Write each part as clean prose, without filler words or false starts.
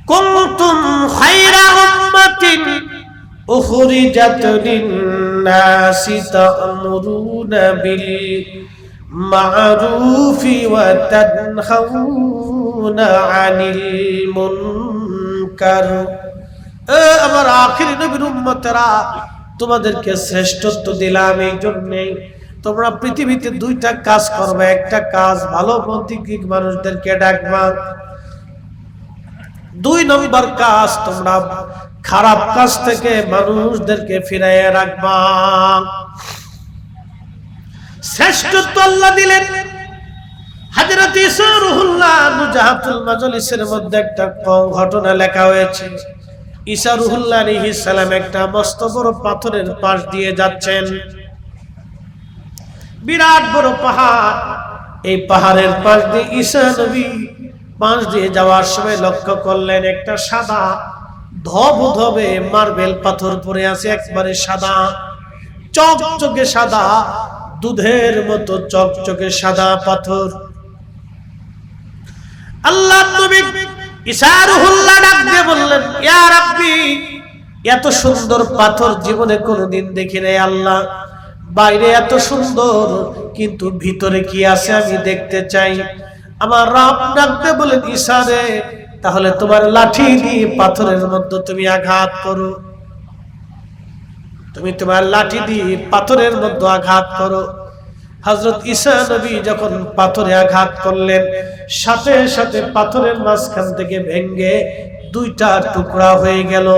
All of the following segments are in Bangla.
কুনতুম খায়রা উম্মাতিন উখরিজাত লিন-নাসি তা'মুরুনা বিল মা'রুফি ওয়া তানহাউনা আনিল মুনকার। আমার আখির নবীর উম্মতেরা, তোমাদেরকে শ্রেষ্ঠত্ব দিলাম এই জন্যই তোমরা পৃথিবীতে দুইটা কাজ করবে। একটা কাজ ভালো পন্থী মানুষদেরকে ডাকবা, 2 নম্বর কাজ তোমরা খারাপ কাজ থেকে মানুষদেরকে ফিরাইয়া রাখবা। শ্রেষ্ঠত্ব আল্লাহ দিলেন। হযরত ঈসা রূহুল্লাহ নুজাহাতুল মাজলিসের মধ্যে একটা ঘটনা লেখা হয়েছে। ঈসা রূহুল্লাহ আলাইহিস সালাম একটা মস্ত বড় পাথরের পাশ দিয়ে যাচ্ছেন, বিরাট বড় পাহাড়। এই পাহাড়ের পাশ দিয়ে ঈসা নবী পাশ দিয়ে যাওয়ার সময় লক্ষ্য করলেন একটা সাদা ধবধবে মার্বেল পাথর পড়ে আছে, একবারে সাদা, চকচকে সাদা, দুধের মতো চকচকে সাদা পাথর। আল্লাহর নবী ঈসা রূহুল্লাহ ডাক দিয়ে বললেন, ইয়া রাব্বি, এত সুন্দর পাথর জীবনে কোনোদিন দেখি নাই আল্লাহ। বাইরে এত সুন্দর, কিন্তু ভিতরে কি আছে আমি দেখতে চাই। আমার রব ডাক দিয়ে বলেন, ঈসা রে, তাহলে তোমার লাঠি দিয়ে পাথরের মধ্যে তুমি আঘাত করো। তুমি তোমার লাঠি দিয়ে পাথরের মধ্যে আঘাত করো। হযরত ঈসা নবী যখন পাথরে আঘাত করলেন, সাথে সাথে পাথরের মাঝখান থেকে ভেঙে 2টা টুকরা হয়ে গেল।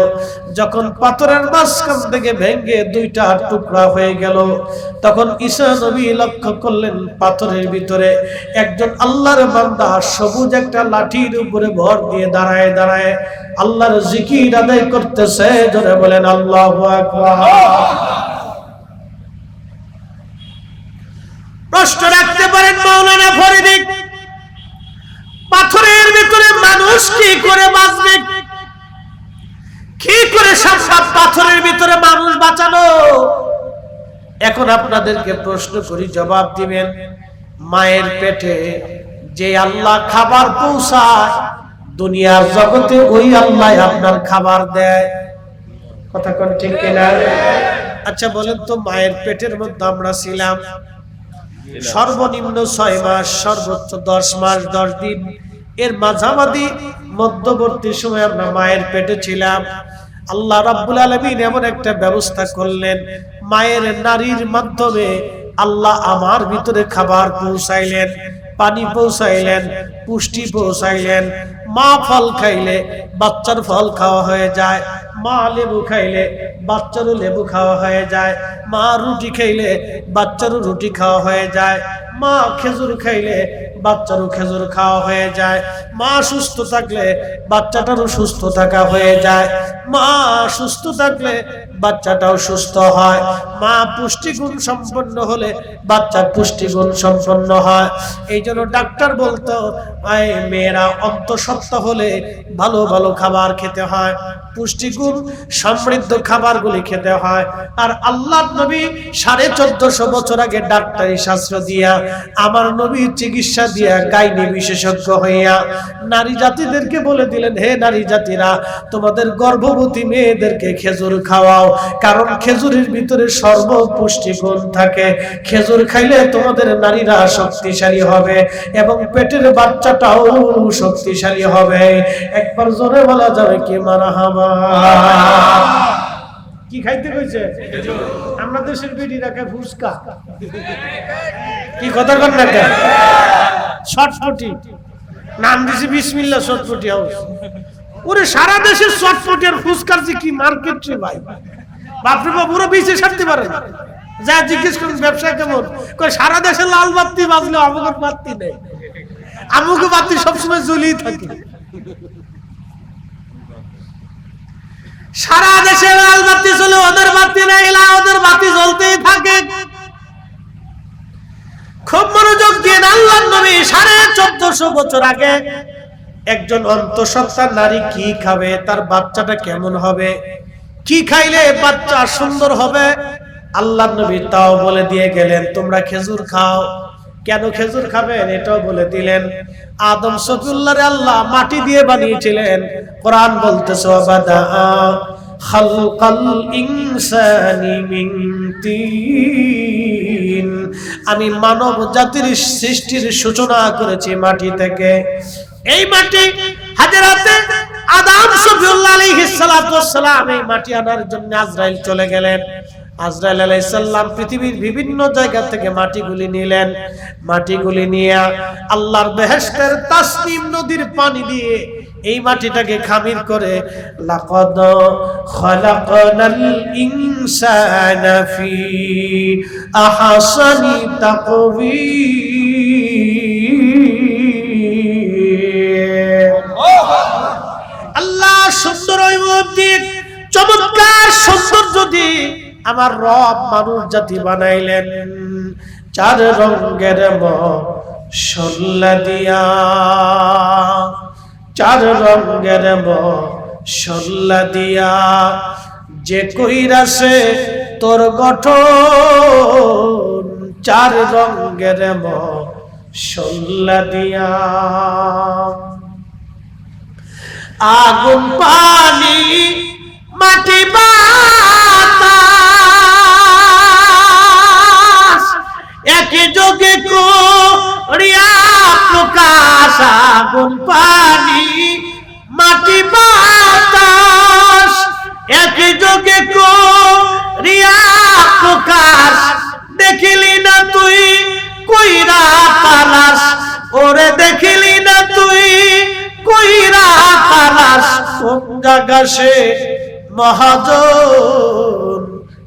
যখন পাথরের মাঝখান থেকে ভেঙে 2টা টুকরা হয়ে গেল, তখন ঈসা নবী লক্ষ্য করলেন পাথরের ভিতরে একজন আল্লাহর বান্দা সবুজ একটা লাঠির উপরে ভর দিয়ে দাঁড়ায় দাঁড়ায় আল্লাহর জিকির আদায় করতেছে। জোরে বলেন আল্লাহু আকবার। প্রশ্ন রাখতে পারেন মাওলানা ফরিদি, পাথরের ভিতরে মানুষ কি করে বাঁচবে, কি করে সম্ভব পাথরের ভিতরে মানুষ বাঁচানো? এখন আপনাদেরকে প্রশ্ন করি, জবাব দিবেন। মায়ের পেটে যে আল্লাহ খাবার পৌঁছায়, দুনিয়ার জগতে ওই আল্লাহ আপনার খাবার দেয়। কথা কোন ঠিক কিনা? আচ্ছা বলেন তো, মায়ের পেটের মধ্যে আমরা ছিলাম সর্বনিম্ন 6 মাস, সর্বোচ্চ 10 মাস 10 দিন, এর মাঝামাঝি মধ্যবর্তী সময় আমরা মায়ের পেটে ছিলাম। আল্লাহ রাব্বুল আলামিন এমন একটা ব্যবস্থা করলেন, মায়ের নারীর মাধ্যমে আল্লাহ আমার ভিতরে খাবার পৌঁছাইলেন, পানি পৌঁছাইলেন, পুষ্টি পৌঁছাইলেন। মা ফল খাইলে বাচ্চার ফল খাওয়া হয়ে যায়, মা লেবু খাইলে বাচ্চারও লেবু খাওয়া হয়ে যায়, মা রুটি খাইলে বাচ্চারও রুটি খাওয়া হয়ে যায়, মা খেজুর খাইলে বাচ্চারও খেজুর খাওয়া হয়ে যায়, মা সুস্থ থাকলে বাচ্চাটারও সুস্থ থাকা হয়ে যায়, মা সুস্থ থাকলে বাচ্চাটাও সুস্থ হয়, মা পুষ্টিগুণ সম্পন্ন হলে বাচ্চা পুষ্টিগুণ সম্পন্ন হয়। এই জন্য ডাক্তার বলতো মেয়েরা অন্তঃসত্ত্বা হলে ভালো ভালো খাবার খেতে হয়, পুষ্টিগুণ সমৃদ্ধ খাবারগুলি খেতে হয়। আর আল্লাহর নবী 1450 বছর আগে ডাক্তারি শাস্ত্র দিয়া, আমার নবী চিকিৎসা দিয়া, গাইনি বিশেষজ্ঞ হইয়া নারী জাতিদেরকে বলে দিলেন, হে নারী জাতিরা, তোমাদের গর্ভবতী মেয়েদেরকে খেজুর খাওয়াও, কারণ খেজুরের ভিতরে সর্বপুষ্টিগুণ থাকে। খেজুর খাইলে তোমাদের নারীরা শক্তিশালী হবে এবং পেটের বাচ্চাটাও শক্তিশালী হবে। একবার জোরে বলা যাবে কি মারহাবা? কি খাইতে কইছে? আমরা দেশের বেটি রাখে ফুসকা, কি কথা কন না কেন? শটপটি নাম দিছি বিসমিল্লাহ শটপটি হাউস। ওরে সারা দেশের শটপটি আর ফুসকার যে কি মার্কেট রে ভাই, বাপরে বাপ, পুরো বিচে ছাড়তে পারে না। যা জিজ্ঞেস করুন ব্যবসা কেমন, কই সারা দেশে লাল বাতি বাজলে আমাদের বাতি নেই, আমাকে বাতি সবসময় জ্বলিয়ে থাকে। সারা দেশে লাল বাতি জ্বলে, ওদের বাতি নেই, ওদের বাতি জ্বলতেই থাকে। খুব মনোযোগ দিয়ে আল্লাহর নবী 1450 বছর আগে একজন অন্তঃসত্ত্বা নারী কি খাবে, তার বাচ্চাটা কেমন হবে, কি খাইলে বাচ্চা সুন্দর হবে, আল্লাহর নবী তাও বলে দিয়ে গেলেন। তোমরা খেজুর খাও। কেন খেজুর খাবেন এটাও বলে দিলেন। আদম সফিউল্লাহরে আল্লাহ মাটি দিয়ে বানিয়েছিলেন। কোরআন বলতেছে বাদা খালকাল ইনসানি মিন তিন, আমি মানব জাতির সৃষ্টির সূচনা করেছি মাটি থেকে। এই মাটি হাজরাতে আদম সফিউল্লাহ আলাইহিস সালাতু ওয়াস সালাম এই মাটি আনার জন্য আজরাইল চলে গেলেন। আজরাইল আলাইহিস সালাম পৃথিবীর বিভিন্ন জায়গা থেকে মাটিগুলি নিলেন। মাটিগুলি নিয়ে আল্লাহর বেহেশতের তাসনিম নদীর পানি দিয়ে এই মাটিটাকে খামির করে লাকাদ খালাকনাল ইনসানা ফি আহসানি তাকওয়িম। আল্লাহ সুন্দর চমৎকার সৌন্দর্য দিয়ে আমার রব মানুষ জাতি বানাইলেন। চার রঙের মশলা দিয়া, চার রঙের মশলা দিয়া যে কইরাছে তোর গঠন, চার রঙের মশলা দিয়া। আগুন পানি মাটি বাতাস একই যোগে করিয়া প্রকাশ। আগুন পানি মাটি বাতাস একই যোগে করিয়া প্রকাশ। দেখিলি না তুই কইরা তালাশ, ওরে দেখিলি না তুই কইরা তালাশ। কোন জায়গা সে মহাজন,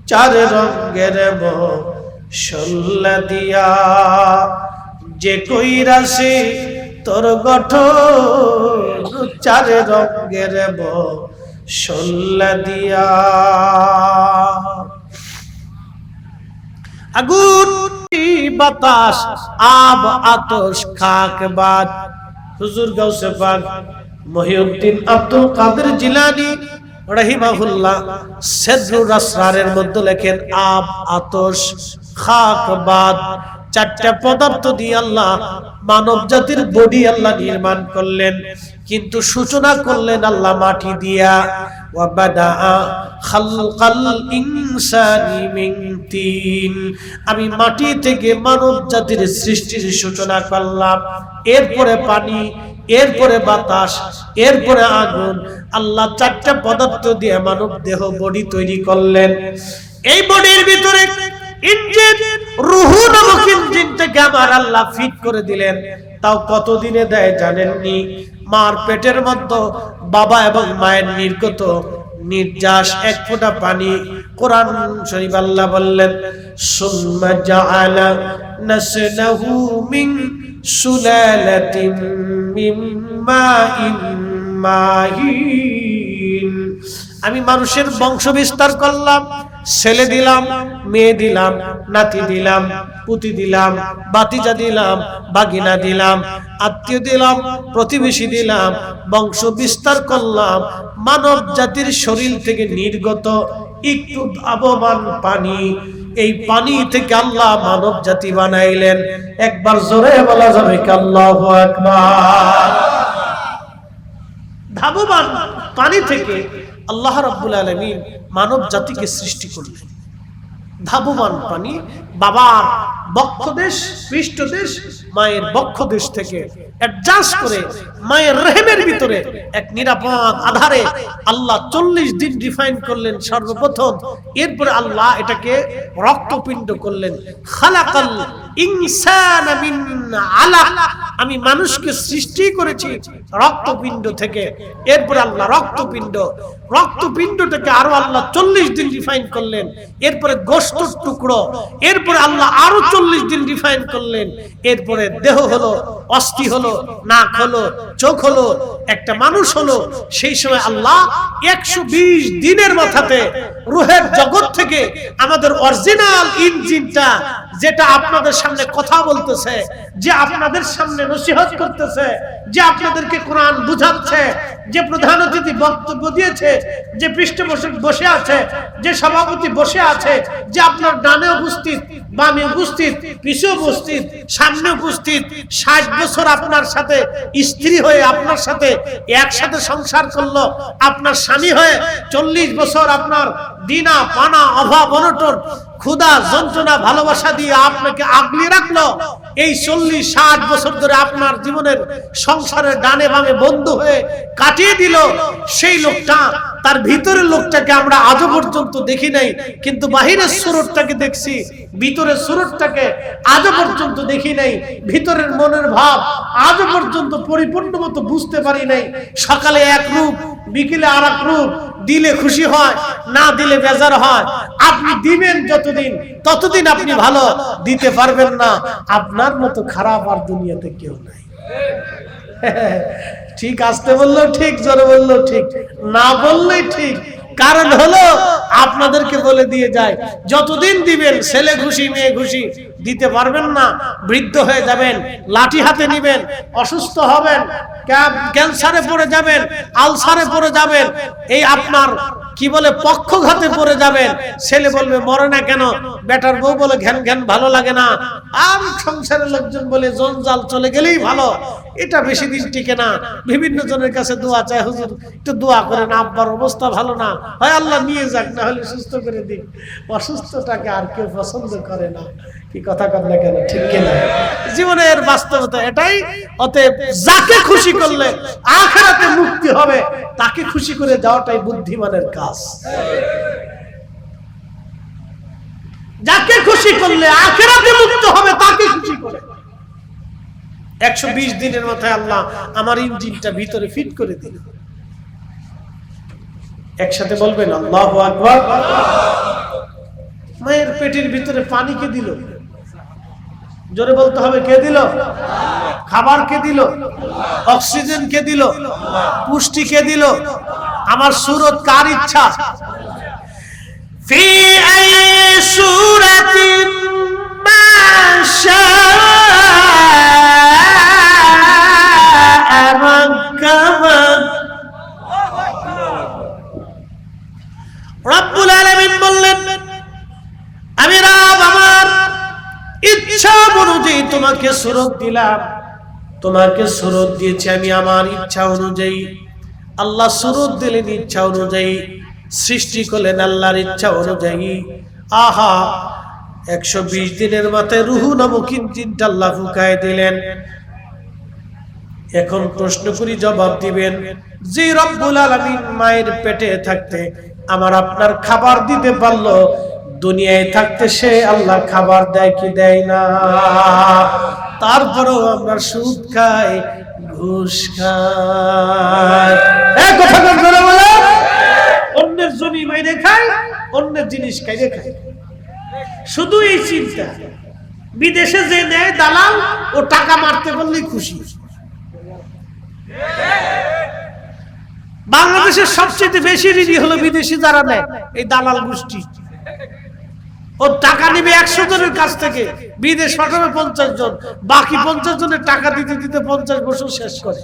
চার রঙের মশলা দিয়া যে কইরা সে তোর গঠন, চার রঙের মশলা দিয়া। আগুন বাতাস আব আতশ খাক বাদ। হুজুর গাউসে পাক মহিউদ্দিন আব্দুল কাদের জিলানী রাহিমাহুল্লাহ সিদরুল আসরারের মধ্যে লেখেন আব আতশ খাক বাদ, চারটা পদার্থ দিয়ে আল্লাহ মানব জাতির বডি আল্লাহ নির্মাণ করলেন। কিন্তু সূচনা করলেন আল্লাহ মাটি দিয়া। ওয়া বাদা খালকাল ইনসানি মিন তিন, আমি মাটি থেকে মানব জাতির সৃষ্টির সূচনা করলাম। এরপরে পানি, এরপরে বাতাস, এরপরে আগুন। আল্লাহ চারটা পদার্থ দিয়ে মানব দেহ বডি তৈরি করলেন। এই বডির ভিতরে ইঞ্জিন, রূহ নামক ইঞ্জিনটাকে আমার আল্লাহ ফিট করে দিলেন। তাও কতদিনে দেয় জানেননি? মার পেটের মধ্যে বাবা এবং মায়ের নির্গত নির্যাস এক ফোঁটা পানি। কোরআন শরীফ আল্লাহ বললেন সুম্মা জাআলা নাসলাহু মিন সুলালাতিন মিন মাইন মাহিন, আমি মানুষের বংশ বিস্তার করলাম। ছেলে দিলাম, মেয়ে দিলাম, নাতি দিলাম, পুতি দিলাম, বাতিজা দিলাম, বাগিনা দিলাম, আত্মীয় দিলাম, প্রতিবেশী দিলাম, বংশ বিস্তার করলাম। মানব জাতির শরীর থেকে নির্গত একটু ধাবমান পানি, এই পানি থেকে আল্লাহ মানব জাতি বানাইলেন। একবার জোরে বলা যাবে কি আল্লাহু আকবার। ধাবমান পানি থেকে আল্লাহ রাব্বুল আলামিন মানব জাতিকে সৃষ্টি করলেন। ধাবমান পানি বাবার বক্ষদেশ, পৃষ্ঠদেশ, মায়ের বক্ষদেশ থেকে অ্যাডজাস্ট করে মায়ের রেহেমের ভিতরে এক নিরাপদ আধারে আল্লাহ 40 দিন ডিফাইন করলেন সর্বপ্রথম। এরপরে আল্লাহ এটাকে রক্তপিণ্ড করলেন। খালাকাল ইনসানা মিন আলাক, আমি মানুষকে সৃষ্টি করেছি রক্তপিণ্ড থেকে। এরপরে আল্লাহ রক্তপিণ্ডটাকে আরো আল্লাহ 40 দিন ডিফাইন করলেন। এরপরে গোশতের টুকরো, এরপরে আল্লাহ আরো 40 দিন ডিফাইন করলেন। এরপরে দেহ হলো, অস্থি হলো, নাক হলো, চোখ হলো, একটা মানুষ হলো। সেই সময় আল্লাহ 120 দিনের মাথাতে রূহের জগৎ থেকে আমাদের অরিজিনাল ইঞ্জিনটা যেটা আপনাদের সামনে কথা বলতেছে, যে আপনাদের সামনে নসিহত করতেছে, যে আপনাদেরকে কোরআন বুঝাচ্ছে, যে প্রধান অতিথি বক্তব্য দিয়েছে, যে পৃষ্ঠপোষক বসে আছে, যে সভাপতি বসে আছে, যে আপনার ডানে উপস্থিত, বামে উপস্থিত, পিছে উপস্থিত, সামনে উপস্থিত, 60 বছর আপনার সাথে স্ত্রী হয়ে আপনার সাথে একসাথে সংসার করলো, আপনার স্বামী হয়ে 40 বছর আপনার দিনা পানা অভাব অনটন ক্ষুধা যন্ত্রণা ভালোবাসা দিয়ে আপনাকে আগলে রাখলো, এই 40-60 বছর ধরে আপনার জীবনের সংসারের ডানে বামে বন্ধু হয়ে কাটিয়ে দিল, সেই লোকটা, তার ভিতরের লোকটাকে আমরা আজও পর্যন্ত দেখি নাই, কিন্তু বাহিরের সুরতটাকে দেখছি, ভিতরের সুরতটাকে আজও পর্যন্ত দেখি নাই, ভিতরের মনের ভাব আজও পর্যন্ত পরিপূর্ণ মতো বুঝতে পারি নাই। সকালে এক রূপ, বিকেলে আর এক রূপ, দিলে খুশি হয়, না দিলে বেজার হয়। আপনি দিবেন যতদিন, ততদিন আপনি ভালো, দিতে পারবেন না, আপনার মতো খারাপ আর দুনিয়াতে কেউ নাই। ঠিক, আসতে বললেও ঠিক, জোরে বললেও ঠিক, না বললেই ঠিক। কারণ হলো আপনাদেরকে বলে দিয়ে যায়, যতদিন দিবেন, ছেলে খুশি মেয়ে খুশি, দিতে পারবেন না, বৃদ্ধ হয়ে যাবেন, লাঠি হাতে নিবেন, অসুস্থ হবেন, ক্যান্সারে পড়ে যাবেন, আলসারে পড়ে যাবেন, এই আপনার কি বলে পক্ষঘাতে পড়ে যাবেন। ছেলে বলবে মরে না কেন, বেটার বউ বলে ঘ্যান ঘ্যান ভালো লাগে না, আর সংসারের লোকজন বলে জঞ্জাল চলে গেলেই ভালো, এটা বেশি দিন টিকে না। বিভিন্ন জনের কাছে দোয়া চায়, হুজুর একটু দোয়া করেন, আব্বার অবস্থা ভালো না, হয় আল্লাহ নিয়ে যাক, না হলে সুস্থ করে দিন। অসুস্থটাকে আর কেউ পছন্দ করে না, কি কথা কর না কেন, ঠিক কিনা? জীবনের বাস্তবতা এটাই। অতএব যাকে খুশি করলে আখিরাতে মুক্তি হবে, তাকে খুশি করে যাওয়াটাই বুদ্ধিমানের কাজ। যাকে খুশি করলে আখিরাতে মুক্ত হবে, তাকে খুশি করে। 120 দিনের মাথায় আল্লাহ আমার ইঞ্জিনটা ভিতরে ফিট করে দিল। একসাথে বলবেন আল্লাহু আকবার। মায়ের পেটের ভিতরে পানি কে দিল? জোরে বলতে হবে, কে দিল? খাবার কে দিল? অক্সিজেন কে দিল? পুষ্টি কে দিল? আমার সুরত কার ইচ্ছা? ফি আই সূরাতিন মা শাআ রাক্কাবা। রব্বুল আলামিন বললেন, আমি রব আমার ইচ্ছা অনুযায়ী তোমাকে সুরত দিলাম, তোমাকে সুরত দিয়েছি আমি আমার ইচ্ছা অনুযায়ী। আল্লাহ সুরত দিলেন ইচ্ছা অনুযায়ী, সৃষ্টি করলেন আল্লাহর ইচ্ছা অনুযায়ী। আহা, 120 দিনের মাথায় রুহু নামক ইঞ্জিনটা আল্লাহ ফুঁকায় দিলেন। এখন প্রশ্ন করি, জবাব দিবেন। যে রব্বুল আলামিন মায়ের পেটে থাকতে আমার আপনার খাবার দিতে পারলো, দুনিয়ায় থাকতে সে আল্লাহ খাবার দেয় কি দেয় না? তারপরেও আমরা সুদ খাই, ঘুষ খাই, অন্যের জমি মাইনে খাই, অন্যের জিনিস খাইলে খাই। শুধু এই চিন্তা, বিদেশে যে নেয় দালাল, ও টাকা মারতে বললেই খুশি। বাংলাদেশের সবচেয়ে বেশি ঋণী হলো বিদেশি যারা নেয়, এই দালাল গোষ্ঠী। ও টাকা নিবে 100 জনের কাছ থেকে, বিদেশ পাঠাবে 50 জন, বাকি 50 জনের টাকা দিতে দিতে 50 বছর শেষ করে।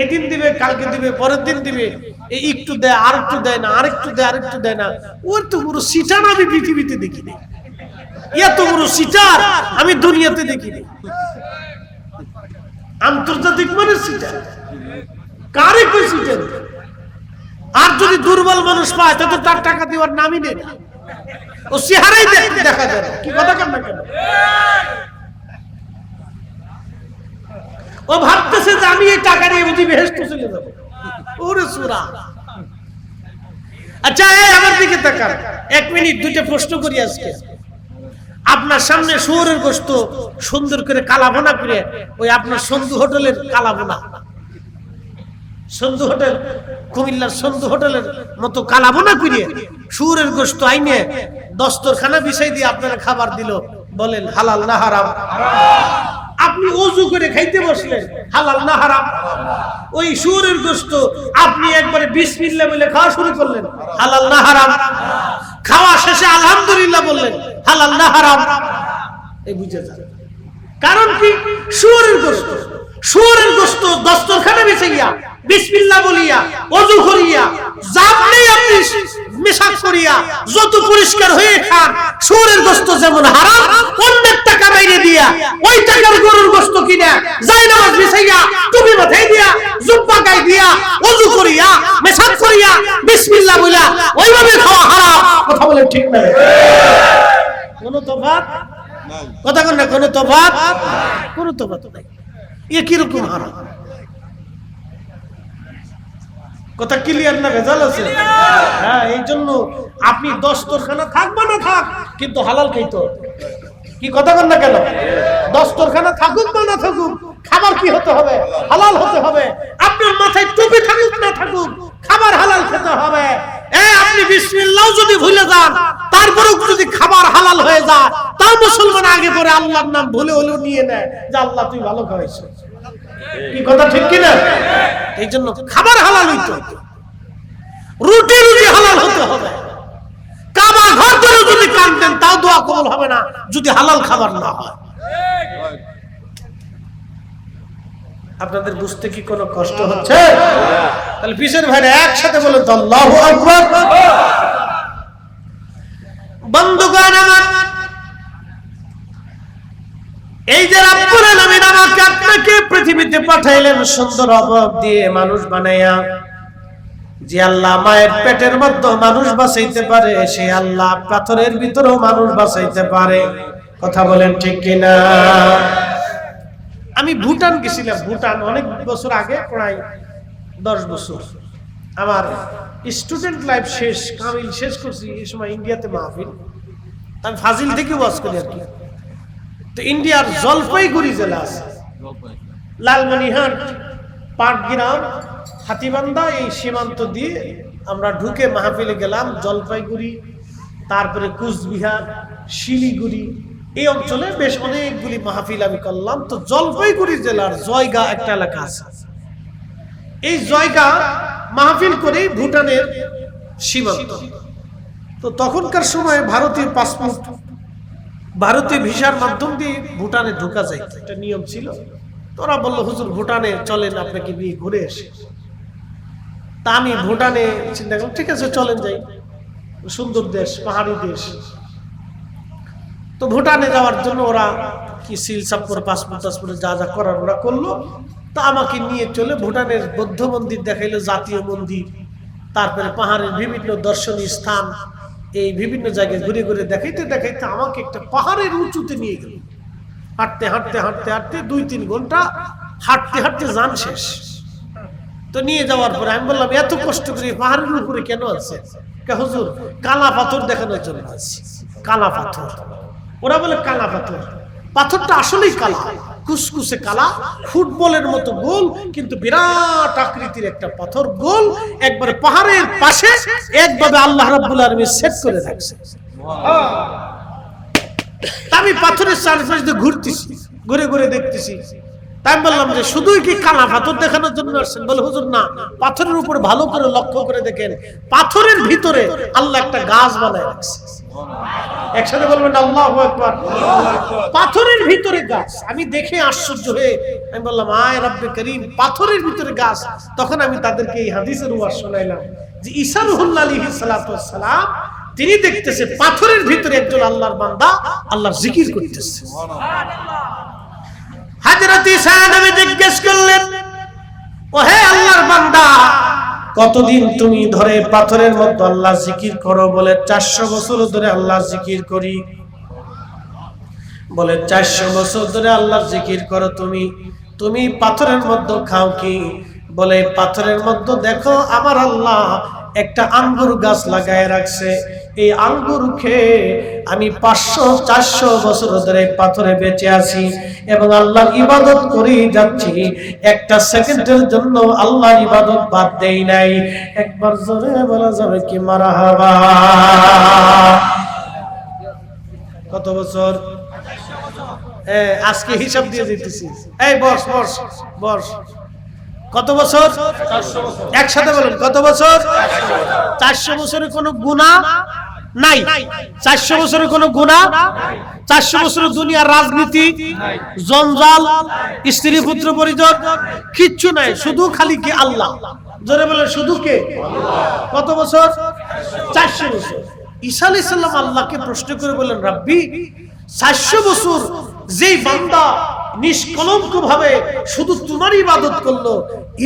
এদিন দিবে, কালকে দিবে, পরের দিন দিবে, এই একটু দেয়, আর একটু দেয় না, আরেকটু দেয়, আরেকটু দেয় না। ওর তো পুরো সিটার আমি পৃথিবীতে দেখিনি, এত বড় সিটার আমি দুনিয়াতে দেখিনি। আন্তর্জাতিক মানের সিটার, কারে কই সিটার? আর যদি দুর্বল মানুষ পায়, তাতে তার টাকা দেওয়ার নামই নেই, ও চেহারাই দেখা যায়। কি কথা কেন? ও ভাবতেছে যে আমি এই টাকা নিয়ে বুঝি বেহেশতে চলে যাবো। ওরে সূরা। আচ্ছা, আমার দিকে তাকান 1 মিনিট, 2টা প্রশ্ন করি আজকে। আপনার সামনে শুয়োরের গোশত সুন্দর করে কালাভুনা করে, ওই আপনার সন্ধু হোটেলের কালাভুনা, সন্ধু হোটেল, কুমিল্লার সন্ধু হোটেলের মতো কালাভুনা করে শুয়োরের গোশত আইনে দস্তরখানা বিছাই দিয়ে আপনারা খাবার দিল, বলেন হালাল না হারাম? আপনি ওযু করে খাইতে বসলেন, হালাল না হারাম? ওই শুয়োরের গোশত আপনি একবারে বিসমিল্লাহ বলে খাওয়া শুরু করলেন, হালাল না হারাম? খাওয়া শেষে আলহামদুলিল্লাহ বললেন, হালাল না হারাম এই বুঝে যান। কারণ কি? শুয়োরের গোশত, শুয়োরের গোশত দস্তরখানে বিছাইয়া বিসমিল্লাহ বলিয়া ওযু করিয়া জাপলেই আপনি মেশাক করিয়া যত পরিষ্কার হয়ে খান, শুয়োরের গোশত যেমন হারাম, অন্যের টাকা বাইরে দিয়া ওই টাকার গরুর গোশত কিনা যাই নামাজ বিছাইয়া টুপি মাথায় দিয়া জুব্বা গায়ে দিয়া ওযু করিয়া মেশাক করিয়া বিসমিল্লাহ বলিয়া ওইভাবে খাওয়া হারাম। কথা বলেন ঠিক না? কোন তফাৎ? কথা কোন না? কোন তফাৎ? কোন তফাৎ নাই। এ কি রকম হারাম? কথা ক্লিয়ার না? ভেজাল আছে? হ্যাঁ, এই জন্য আপনি দস্তরখানা থাকবে না থাক, কিন্তু হালাল খাইতে হবে। কি কথা বল না কেন? দস্তরখানা থাকুক বা না থাকুক, খাবার কি হতে হবে? হালাল হতে হবে। আপনার মাথায় টুপি থাকুক না থাকুক, খাবার হালাল খেতে হবে। আপনি বিসমিল্লাহ যদি ভুলে যান, তারপরেও যদি খাবার হালাল হয়ে যায়, তাও মুসলমান আগে পরে আল্লাহর নাম ভুলে হলেও নিয়ে নেয় যে আল্লাহ তুই ভালো খাওয়াইছিস। কি কথা ঠিক কিনা? এই জন্য খাবার হালাল হইতে হবে, রুটি রুটি হালাল হতে হবে। কাবা ঘর করে যদি কাঁদেন তাও দোয়া কবুল হবে না যদি হালাল খাবার না হয়। আপনাদের বুঝতে কি কোনো কষ্ট হচ্ছে? তাহলে পিছের ভাইরা একসাথে বলেন তো আল্লাহু আকবার। বন্ধুগণ আমার, এই যে রব্বুল আলামিন আমাকে আপনাকে পৃথিবীতে পাঠাইলেন সুন্দর অভাব দিয়ে মানুষ বানাইয়া, যে আল্লাহ মায়ের পেটের মধ্যে মানুষ বাঁচাইতে পারে, সে আল্লাহ পাথরের ভিতরেও মানুষ বাঁচাইতে পারে। কথা বলেন ঠিক কিনা? আমি ভুটান গেছিলাম, ভুটান অনেক বছর আগে, প্রায় 10 বছর। আমার স্টুডেন্ট লাইফ শেষ, কামিল শেষ করছি এই সময় ইন্ডিয়াতে মাহফিল। আমি ফাজিল থেকে ওয়াজ করি আর কি। তো ইন্ডিয়ার জলপাইগুড়ি জেলা আছে, লালমনিরহাট, পাটগ্রাম, হাতিবান্ধা, এই সীমান্ত দিয়ে আমরা ঢুকে মাহফিলে গেলাম। জলপাইগুড়ি, তারপরে কুচবিহার, শিলিগুড়ি, এই অঞ্চলে বেশ অনেকগুলি মাহফিল আমি করলাম। তো জলপাইগুড়ি জেলার জয়গা একটা এলাকা আছে, এই জয়গা মাহফিল করে ভুটানের সীমান্ত। তো তখনকার সময় ভারতীয় পাসপোর্ট, ভারতীয় ভিসার মাধ্যম দিয়ে ভুটানে ঢোকা যায়, একটা নিয়ম ছিল। তোরা বললো হুজুর ভুটানে চলেন, আপনাকে নিয়ে ঘুরে এসে। তা আমি ভুটানে চিন্তা করলাম ঠিক আছে চলেন যাই, সুন্দর দেশ, পাহাড়ি দেশ। তো ভুটানে যাওয়ার জন্য ওরা কি সিল সাপ করে পাসপোর্ট টাসপোর্টে যা যা করার ওরা করলো। তা আমাকে নিয়ে চলে ভুটানের বৌদ্ধ মন্দির দেখাইলো, জাতীয় মন্দির, তারপরে পাহাড়ের বিভিন্ন দর্শনীয় স্থান, এই বিভিন্ন জায়গায় ঘুরে ঘুরে দেখাইতে দেখাইতে আমাকে একটা পাহাড়ের উঁচুতে নিয়ে গেল। হাঁটতে হাঁটতে হাঁটতে হাঁটতে 2-3 ঘন্টা হাঁটতে হাঁটতে যান শেষ। তো নিয়ে যাওয়ার পরে আমি বললাম এত কষ্ট করে পাহাড়ের উপরে কেন আছে? হুজুর কালা পাথর দেখানোর জন্য আছে। কালা পাথর? ওরা বলে কালা পাথর। পাথরটা আসলেই কালা, কুসকুসে কালা, ফুটবলের মতো গোল, কিন্তু বিরাট আকৃতির একটা পাথর, গোল, একবারে পাহাড়ের পাশে একভাবে আল্লাহ রাব্বুল আলামিন সেট করে রাখছে। আমি পাথরের চারপাশে দিয়ে ঘুরতেছি, ঘুরে ঘুরে দেখতেছি। তাই বললাম যে শুধুই কি কালা পাথর দেখানোর জন্য আসছেন? বলে হুজুর না, পাথরের উপর ভালো করে লক্ষ্য করে দেখেন, পাথরের ভিতরে আল্লাহ একটা গাছ বানায় রাখছে। একসাথে বলবেন আল্লাহু আকবার। পাথরের ভিতরে গাছ। আমি দেখে আশ্চর্য হয়ে আমি বললাম আয় রব্বে করিম, পাথরের ভিতরে গাছ। তখন আমি তাদেরকে এই হাদিসের ওয়াজ শোনাইলাম যে ঈসা রূহুল্লাহ আলাইহিস সালাতু ওয়াস সালাম তিনি দেখতেছে পাথরের ভিতরে একজন আল্লাহর বান্দা আল্লাহর জিকির করতেছে। হযরত ঈসা নবী জিজ্ঞেস করলেন, ও হে আল্লাহর বান্দা, কতদিন তুমি ধরে পাথরের মধ্যে আল্লাহ জিকির করো? বলে 400 বছর ধরে আল্লাহ জিকির করি। বলে 400 বছর ধরে আল্লাহর জিকির করো তুমি পাথরের মধ্যে খাও কি? বলে পাথরের মধ্যে দেখো আমার আল্লাহ একটা আঙ্গুর গাছ লাগায় রাখছে, এই আঙ্গুর খেয়ে আমি 500-400 বছর ধরে পাথরে বেঁচে আছি এবং আল্লাহর ইবাদত করেই যাচ্ছি, একটা সেকেন্ডের জন্য আল্লাহর ইবাদত বাদ দেই নাই। একবার জোরে বলা যাবে কি মারহাবা? কত বছর? আজকে হিসাব দিয়ে দিতেছি। এই বস বস বস, কত বছর? 400 বছর। একসাথে বলুন কত বছর? 400 বছরে কোনো গুনাহ নাই। 400 বছরের কোনো গুনাহ, 400 বছরের দুনিয়ার রাজনীতি, জঞ্জাল, স্ত্রী পুত্র পরিজন কিচ্ছু নাই, শুধু খালি কি আল্লাহ। জোরে বলেন শুধু কে? কত বছর? 400 বছর। ঈসা আলাইহিস সালাম আল্লাহকে প্রশ্ন করে বলেন, রাব্বি 400 বছর যেই বান্দা নিষ্কলঙ্ক ভাবে শুধু তোমার ইবাদত করলো,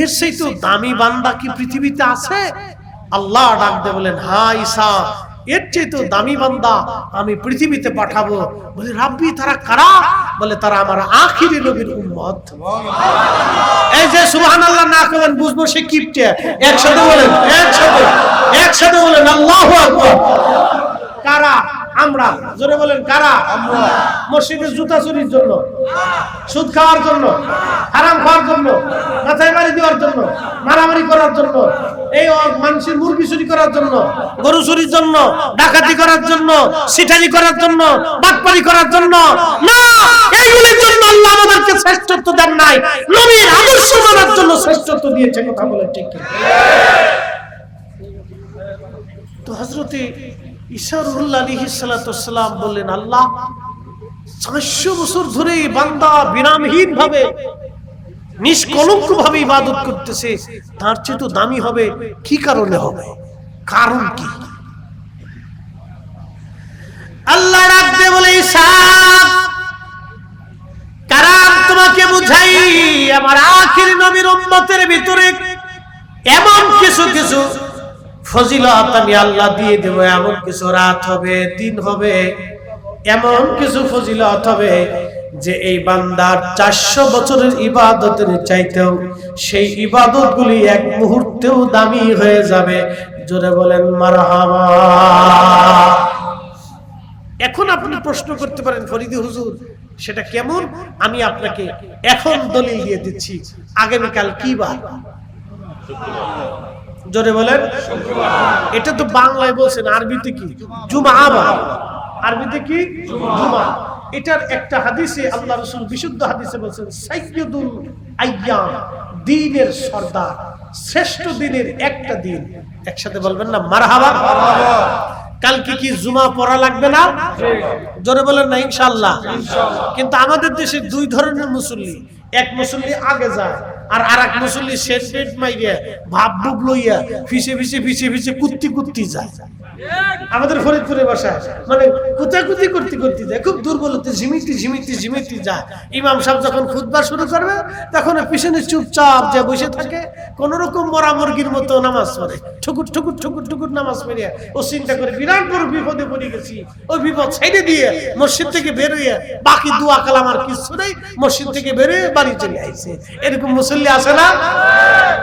এর চাইতে দামি বান্দা কি পৃথিবীতে আছে? আল্লাহ ডাক দিয়ে বলেন, হ্যাঁ ঈসা, এর চাইতে দামি বান্দা আমি পৃথিবীতে পাঠাবো। বলে, রাব্বি তারা কারা? বলে, তারা আমার আখিরি নবীর উম্মত। এই যে সুবহানাল্লাহ না করেন বুঝবো সে কিপটে। একসাথে বলেন, একসাথে বলেন আল্লাহু আকবার। কারা? আমরা। জোরে বলেন কারা? আমরা। মসজিদে জুতা চুরির জন্য, সুদ খাওয়ার জন্য, হারাম খাওয়ার জন্য, মাথায় বাড়ি দেওয়ার জন্য, মারামারি করার জন্য, এই মানুষের মুরগি চুরি করার জন্য, গরু চুরির জন্য, ডাকাতি করার জন্য, সিটারি করার জন্য, বাটপারি করার জন্য না, এইগুলির জন্য আল্লাহ আমাদেরকে শ্রেষ্ঠত্ব দেন নাই, নবীর আদর্শ মানার জন্য শ্রেষ্ঠত্ব দিয়েছে। কথা বলে ঠিক কি? তো হযরতে ঈসা আলাইহিস সালাতু ওয়াস সালাম বললেন, আল্লাহ 400 বছর ধরে বান্দা বিরামহীন ভাবে নিষ্কলঙ্ক ভাবে ইবাদত করতেছে, তার চেয়ে তো দামি হবে কি কারণে হবে? কারণ কি? আল্লাহ রাব্বে বলে, ঈসা কারণ তোমাকে বুঝাই, আমার আখির নবীর উম্মতের ভিতরে এমন কিছু কিছু ফজিলত আমি আল্লাহ দিয়ে দেব। এমন কিছু রাত হবে, দিন হবে, এমন কিছু ফজিলত হবে যে এই বান্দার 400 বছরের ইবাদতের চাইতেও সেই ইবাদতগুলি এক মুহূর্তেও দামি হয়ে যাবে। জোরে বলেন মারহাবা। এখন আপনি প্রশ্ন করতে পারেন, ফরিদি হুজুর সেটা কেমন? আমি আপনাকে এখন দলিল দিয়ে দিচ্ছি। আগামীকাল কি বার? জোরে বলেন। এটা তো বাংলায় বলছেন, আরবিতে কি? জুমা। আরবিতে কি? জুমা। এটার একটা হাদিসে আল্লাহ রাসূল বিশুদ্ধ হাদিসে বলেছেন, সাইয়্যিদুল আইয়াম, দিনের সরদার, শ্রেষ্ঠ দিনের একটা দিন। একসাথে বলবেন না মারহাবা। কালকে কি জুমা পড়া লাগবে না? জোরে বলেন না ইনশাআল্লাহ। কিন্তু আমাদের দেশে দুই ধরনের মুসল্লি, এক মুসল্লি আগে যায় আর আরেক মুসল্লি সেট মাইয়া ভাব বুব লইয়া ফিসে কুত্তি যায়। আমাদের ফরিদপুরে বাসায় মানে কুতাকুতি করতে যায়, খুব দুর্বলতে ঝিমিটি যায়। ইমাম সাহেব যখন খুতবা শুরু করবে তখন পিছনে চুপচাপ যে বসে থাকে, কোন রকম মরা মুরগির মতো নামাজ পড়ে, ঠুকুর নামাজ পড়ে। ও চিন্তা করে বিরাট বড় বিপদে পড়ে গেছি, ওই বিপদ ছেড়ে দিয়ে মসজিদ থেকে বের হয়ে বাকি দোয়া কালাম আর কিছু নেই, মসজিদ থেকে বের হয়ে বাড়ি চলে আইছে। এরকম মুসল্লি আছে না?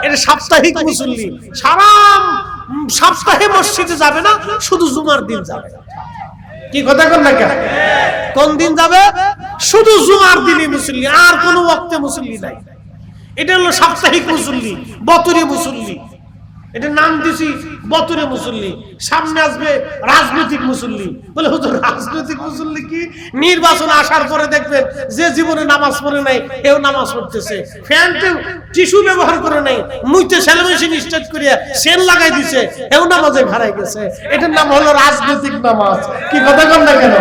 এটা সাপ্তাহিক মুসল্লি, সারা সপ্তাহে মসজিদে যাবে না, শুধু জুমার দিন যাবে। কি কথা কর না কেন? কোন দিন যাবে? শুধু জুমার দিনে মুসল্লি, আর কোন ওয়াক্তে মুসল্লি নাই। এটা হলো সাপ্তাহিক মুসল্লি, বতরে মুসল্লি। এটা নাম দিছি বতরে মুসল্লি। সামনে আসবে রাজনৈতিক মুসল্লি। বলে হুজুর রাজনৈতিক মুসল্লি কি? নির্বাচন আসার পরে দেখবেন যে জীবনে নামাজ পড়ে নাই এও নামাজ পড়তেছে, ফ্যানতে টিস্যু ব্যবহার করে নাই, মুইতে সেলমেশিন স্টার্ট করিয়া সেল লাগাই দিছে, এও নামাজে হারাই গেছে। এটার নাম হলো রাজনৈতিক নামাজ। কি কথা কর না কেন?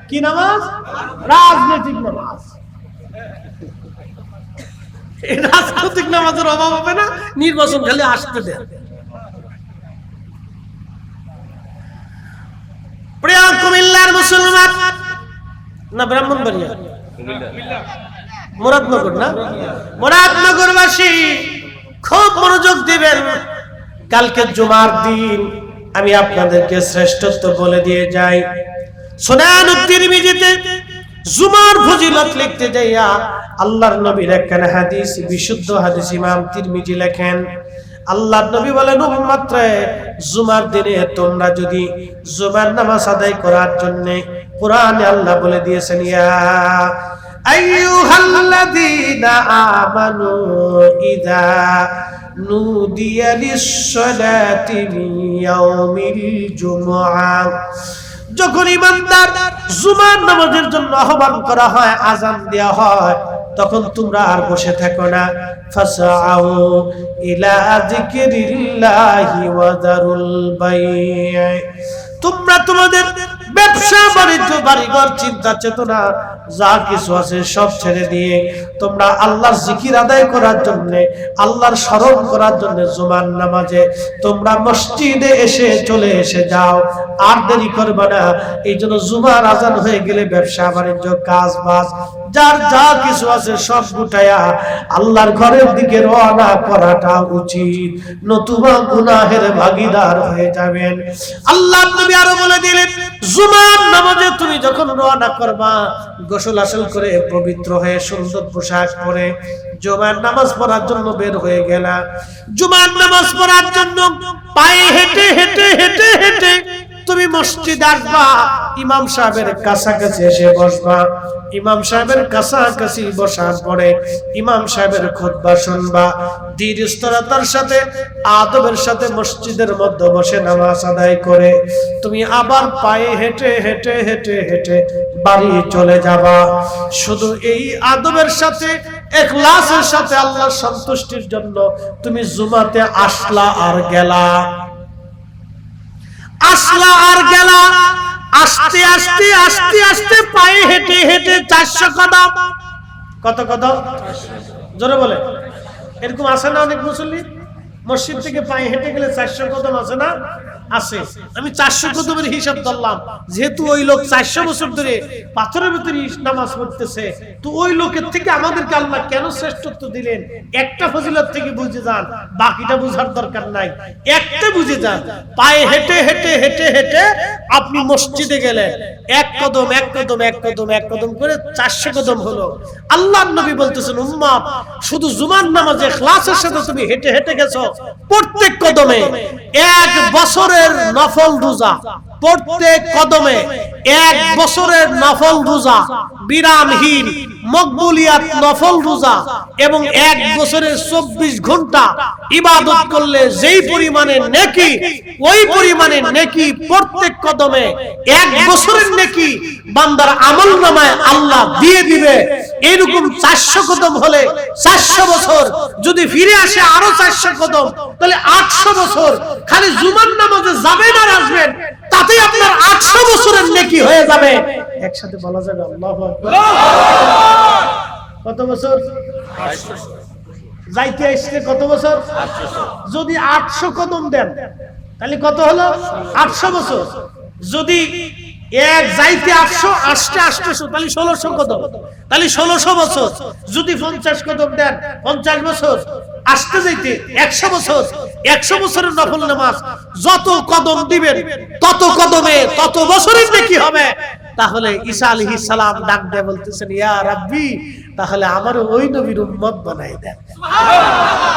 কি নামাজ? রাজনৈতিক নামাজ। রাজনৈতিক নামাজের অভাব হবে না, নির্বাচন খালি আসতে দেন। প্রিয় কুমিল্লার মুসলমান না ব্রাহ্মণবাড়িয়া, মুরাদনগর না, মুরাদনগরবাসী খুব মনোযোগ দিবেন। কালকে জুমার দিন আমি আপনাদেরকে শ্রেষ্ঠত্ব বলে দিয়ে যাই। সুনান তিরমিজিতে জুমার ফজিলত লিখতে যাইয়া আল্লাহর নবীর একখানা হাদিস, বিশুদ্ধ হাদিস ইমাম তিরমিজি লেখেন। আল্লাহর নবী বলেন, উম্মত রে, জুমার দিনে তোমরা যদি জুমার নামাজ আদায় করার জন্য কোরআনে আল্লাহ বলে দিয়েছেন, ইয়া আইয়ুহাল্লাযীনা আমানু ইযা নুদিয়া লিস-সালাতি মিন ইয়াউমিল জুমআহ, যখন ইমানদার জুমার নামাজের জন্য আহ্বান করা হয়, আযান দেয়া হয়, তখন তোমরা আর বসে থাকো না। ফাসআউ ইলা যিকরিল্লাহি ওয়া যারুল বাই', তোমরা তোমাদের ব্যবসা বাণিজ্য বাড়িঘর চিন্তা চেতনা যা কিছু আছে সব ছেড়ে দিয়ে তোমরা আল্লাহর জিকির আদায় করার জন্য, আল্লাহর স্মরণ করার জন্য জুমার নামাজে তোমরা মসজিদে চলে এসে যাও। আর দেরি করবে না। এই জন্য জুমার আজান হয়ে গেলে ব্যবসা বাণিজ্য কাজ বাজ যার যা কিছু আছে সব গুটায়া আল্লাহর ঘরের দিকে রওনা করাটা উচিত, নতুবা গুনাহের ভাগীদার হয়ে যাবেন। আল্লাহর নবী আরো বলে দিলেন, জুমার নামাজে তুমি যখন রওনা করবা, গোসল আসল করে পবিত্র হয়ে সুন্দর পোশাক পরে জুমার নামাজ পড়ার জন্য বের হয়ে গেলা। জুমার নামাজ পড়ার জন্য পায়ে হেঁটে হেঁটে হেঁটে হেঁটে তুমি মসজিদে আসবা, ইমাম সাহেবের কাছাকাছি এসে বসবা। ইমাম সাহেবের কাছাকাছি বসার পরে ইমাম সাহেবের খুতবা শুনবা। ধীরস্থিরতার সাথে আদবের সাথে মসজিদের মধ্যে বসে নামাজ আদায় করে তুমি আবার পায়ে হেঁটে হেঁটে হেঁটে হেঁটে বাড়ি চলে যাবা। শুধু এই আদবের সাথে ইখলাসের সাথে আল্লাহর সন্তুষ্টির জন্য তুমি জুমাতে আসলা আর গেলা, আসলা আর গেলা। আস্তে আস্তে আস্তে আস্তে পায়ে হেঁটে হেঁটে 400 কদম। কত কদম? জোরে বলে। এরকম আছে না অনেক মুসল্লি মসজিদ থেকে পায়ে হেঁটে গেলে 400 কদম আছে না? আছে। আমি 400 কদমের হিসাব ধরলাম, যেহেতু ওই লোক 400 বছর ধরে পাথরের ভিতরে নামাজ পড়তেছে, তো ওই লোকের থেকে আমাদেরকে আল্লাহ কেন শ্রেষ্ঠত্ব দিলেন? একটা ফজিলত থেকে বুঝে যান, বাকিটা বোঝার দরকার নাই। একটা বুঝে যান, পায়ে হেঁটে হেঁটে হেঁটে হেঁটে আপনি মসজিদে গেলেন, এক কদম এক কদম এক কদম এক কদম করে 400 কদম হলো। আল্লাহর নবী বলতেছেন, উম্মত শুধু জুমার নামাজে ইখলাসের সাথে তুমি হেঁটে হেঁটে গেছো, প্রত্যেক কদমে 1 বছরের নফল রোজা, প্রত্যেক কদমে 1 বছরের নফল রোজা, বিরামহীন মকবুলিয়াত নফল রোজা, এবং 1 বছরের 24 ঘন্টা ইবাদত করলে যেই পরিমাণে নেকি, ওই পরিমাণে নেকি প্রত্যেক কদমে 1 বছরের নেকি বান্দার আমলনামায় আল্লাহ দিয়ে দিবে। এরকম 400 কদম হলে 400 বছর, যদি ফিরে আসে আরো 400 কদম, তাহলে 800 বছর খালি জুমার নামাজে যাবেন আর আসবেন, তাতেই আপনার 800 বছরের নেকি হয়ে যাবে। একসাথে বলা যাবে আল্লাহু আকবার। কত বছর? যাইতে আসতে কত বছর? যদি 800 কদম দেন তাহলে কত হলো? 800 বছর। যদি এক যাইতে 800 আসতে 800, তাহলে 1600 কদম, তাহলে 1600 বছর। যদি 50 কদম দেন 50 বছর, আসতে যাইতে 100 বছর। 100 বছরের নফল নামাজ যত কদম দিবেন তত কদমে তত বছরের নেকি হবে। তাহলে ঈসা আলাইহিস সালাম ডাক দিয়ে বলতেছেন, ইয়া রাব্বি, তাহলে আমারও ওই নবীর উম্মত বানাই দেন। সুবহানাল্লাহ।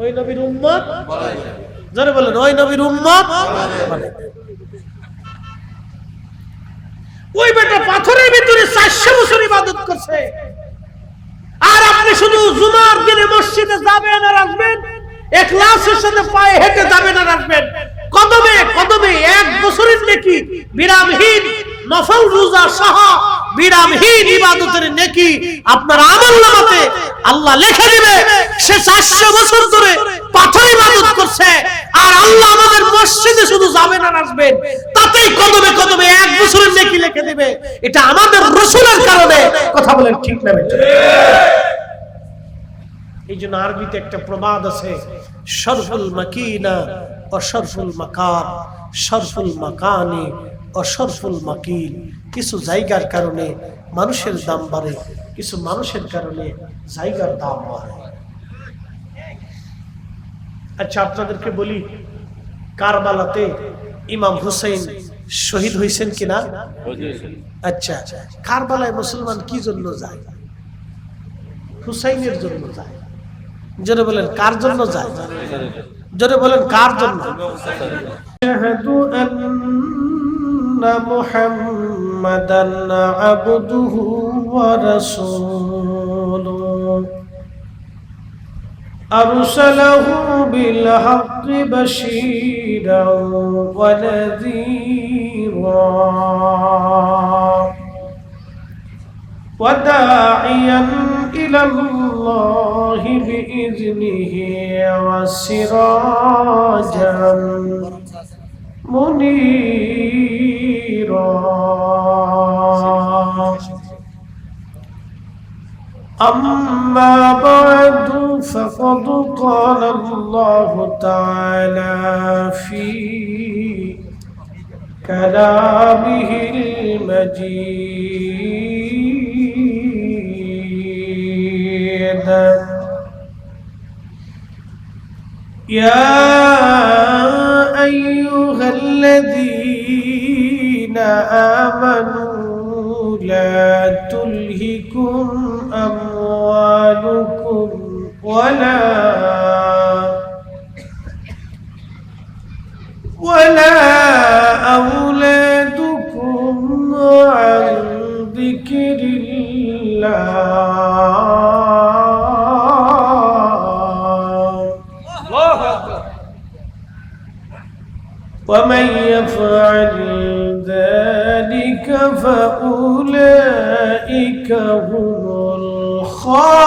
ওই নবীর উম্মত বানাই দেন। জোরে বলেন, ওই নবীর উম্মত বানাই দেন। ওই বেটা পাথরের ভিতরে 400 বছর ইবাদত করছে, আর আপনি শুধু জুমার দিনে মসজিদে যাবেন আর আসবেন, ইখলাসের সাথে পায়ে হেঁটে যাবেন আর আসবেন, কদমে কদমে 1 বছরের নেকি, বিরামহীন নফল রোজা সহ বিরামহীন ইবাদতের নেকি আপনার আমলনামাতে আল্লাহ লিখে দিবে। সে 400 বছর ধরে পাথর ইবাদত করছে, আর আল্লাহ আমাদের মসজিদে শুধু যাবেন আর আসবেন, তাতেই কদমে কদমে 1 বছরের নেকি লিখে দিবে। এটা আমাদের রাসূলের কারণে। কথা বলেন ঠিক না বেঠিক? এই জন্য আরবিতে একটা প্রবাদ আছে, শরফুল মাকিনা ও শরফুল মাকান, শরফুল মাকানি ও শরফুল মাকিল। কিছু জায়গার কারণে মানুষের দাম বাড়ে, কিছু মানুষের কারণে জায়গার দাম বাড়ে। আচ্ছা, আপনাদেরকে বলি, কারবালাতে ইমাম হুসাইন শহীদ হয়েছেন কিনা? আচ্ছা, কারবালায় মুসলমান কি জন্য যায়? হুসাইনের জন্য যায়। জোরে বলেন, কার জন্য যায়? জোরে বলেন, কার জন্য? আশহাদু আন্না মুহাম্মাদান আবদুহু ওয়া রাসূলুহু আরসালাহু বিল হাক্কি বাশীরান ওয়া নাযীরা وداعيا إلى الله بإذنه وسراجا منيرا. أما بعد فقد قال الله تعالى في كلامه المجيد: يا أيها الذين آمنوا لا تلهكم أموالكم ولا أولادكم عن ذكر الله ومن يفعل ذلك فأولئك هم الخاسرون.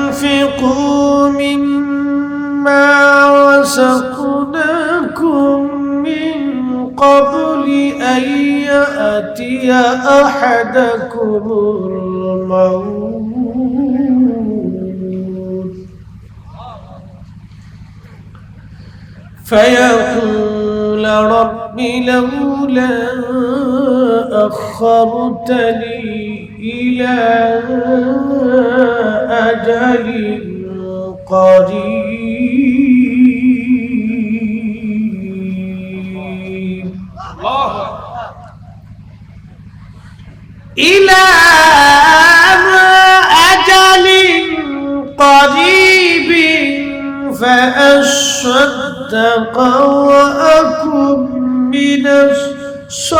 وأنفقوا مما رزقناكم من قبل أن يأتي أحدكم الموت فيقول رب لولا أخرتني إلى أجل قريب إلى أجل قريب فأصدق وأكن من الصالحين.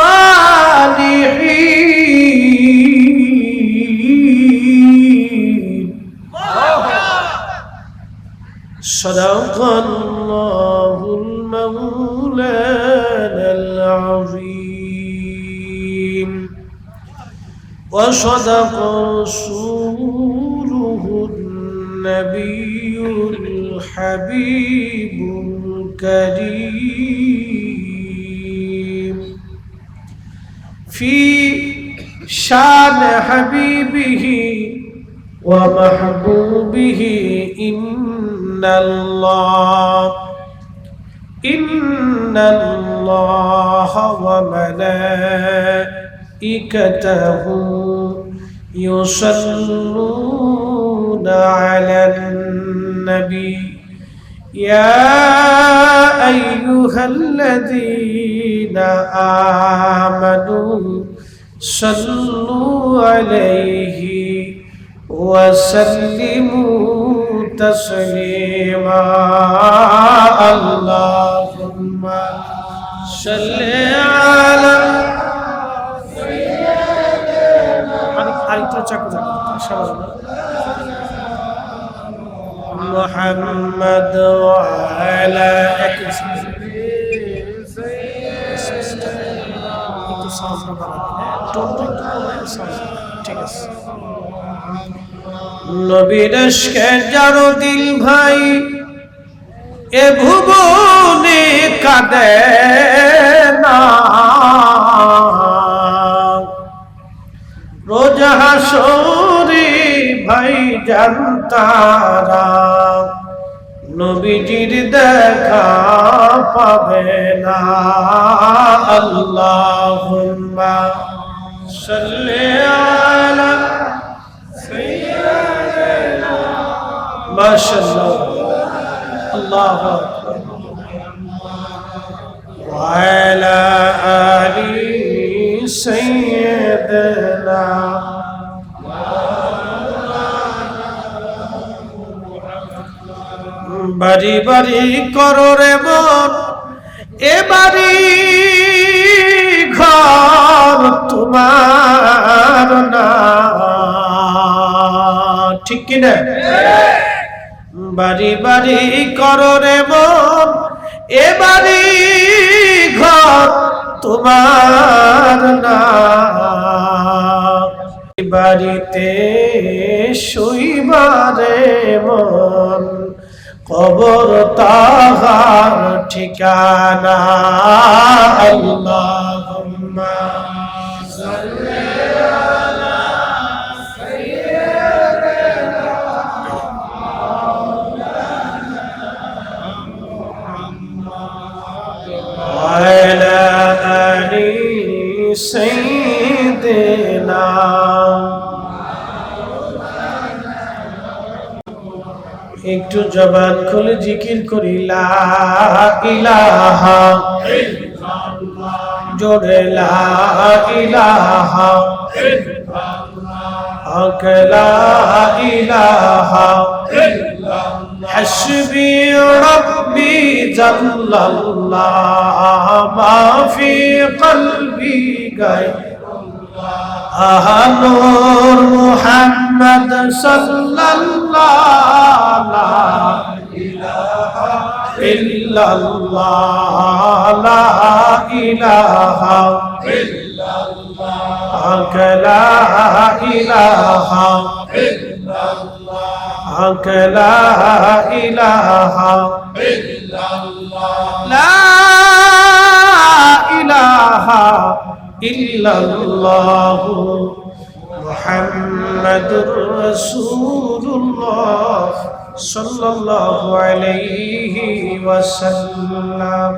صدق الله المولانا العظيم وصدق رسوله النبي الحبيب الكريم في شان حبيبه ومحبوبه: إن الله وملائكته يصلون على النبي يا أيها الذين آمنوا صلوا عليه وسلموا تسليما. اللهم صل على محمد وعلى নবীর ইশকে যার দিল ভাই এ ভুবনে কাঁদে না, রোজ হাসরে ভাই জানতারা নবীজির দেখা পাবে না। আল্লাহুম্মা সাল্লি আলা সাইয়্যিদিনা মাশাআল্লাহ আল্লাহু আকবার ওয়া আলা আলি সাইয়্যিদিনা বাড়ি বাড়ি করো রে মন এ বাড়ি ঘর তোমার না, ঠিক কিনা? বাড়ি বাড়ি করো রে মন এ বাড়ি ঘর তোমার না, বাড়িতে শুইবারে মন, কবর তাহার ঠিকানা। আল্লাহুম্মা সাল্লি আলা সাইয়্যিদিনা মুহাম্মাদ ওয়া আলা আলি সাইয়্যিদিনা। একটু জবান খুলে জিকির করি লা ইলাহা ইল্লাল্লাহ, জোরে লা ইলাহা ইল্লাল্লাহ, লা ইলাহা ইল্লাল্লাহ, হাসবি রাব্বি জাল্লাল্লাহ, মা ফি কলবি গায়রুল্লাহ, নূর মুহাম্মদ সাল্লাল্লাহ, লা ইলাহা ইল্লাল্লাহ, লা ইলাহা ইল্লাল্লাহ, লা ইলাহা ইল্লাল্লাহ, লা ইলাহা ইল্লাল্লাহ, লা ইলাহা ইল্লাল্লাহ, মুহাম্মাদুর রাসূলুল্লাহ সাল্লাল্লাহু আলাইহি ওয়াসাল্লাম।